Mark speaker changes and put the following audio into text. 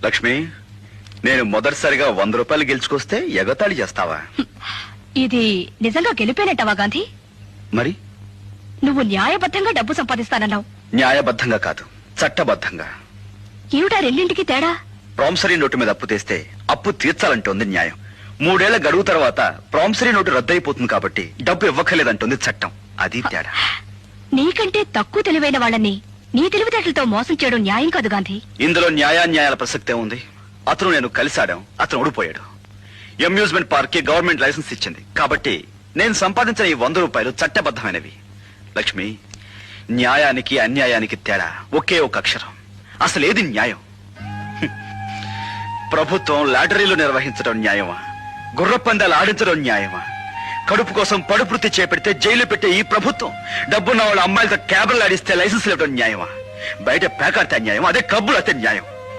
Speaker 1: లక్ష్మి, నేను మొదటిసారిగా 100 రూపాయలు గెలుచుకొస్తే ఎగతాళి చేస్తావా?
Speaker 2: ఇది నిజంగా గెలిపేనట్టవా గాంధీ?
Speaker 1: మరి
Speaker 2: నువ్వు న్యాయబద్ధంగా డబ్బు సంపాదిస్తానన్నావు.
Speaker 1: న్యాయబద్ధంగా కాదు, చట్టబద్ధంగా.
Speaker 2: ఏమిటా రెండింటికి తేడా?
Speaker 1: ప్రామిసరీ నోటు మీద అప్పు తెస్తే అప్పు తీర్చాలంటోంది న్యాయం. 3 ఏళ్ల గడువు తర్వాత ప్రామిసరీ నోటు రద్దయిపోతుంది కాబట్టి డబ్బు ఇవ్వక్కర్లేదంటోంది చట్టం. అది తేడా.
Speaker 2: నీకంటే తక్కువ తెలివైన వాళ్ళని నీ తెలివితేటలతో మోసం చేయడం న్యాయం కాదు గాంధీ.
Speaker 1: ఇందులో న్యాయాన్యాయాల ప్రసక్తే ఉంది. అతను నేను కలిసాడాం, అతను ఓడిపోయాడు. అమ్యూజ్మెంట్ పార్క్ కి గవర్నమెంట్ లైసెన్స్ ఇచ్చింది కాబట్టి నేను సంపాదించిన ఈ 100 రూపాయలు చట్టబద్ధమైనవి. లక్ష్మి, న్యాయానికి అన్యాయానికి తేడా ఒకే ఒక అక్షరం. అసలు ఏది న్యాయం? ప్రభుత్వం లాటరీలు నిర్వహించడం న్యాయమా? గుర్రపందాలు ఆడించడం న్యాయమా? కడుపు కోసం పడుపుృతి చేపెడితే జైలు పెట్టే ఈ ప్రభుత్వం డబ్బున్న వాళ్ళ అమ్మాయిలతో క్యాబులు ఆడిస్తే లైసెన్స్ ఇవ్వడం న్యాయమా? బయట పేకాడితే న్యాయం, అదే క్లబ్బులు అయితే న్యాయం.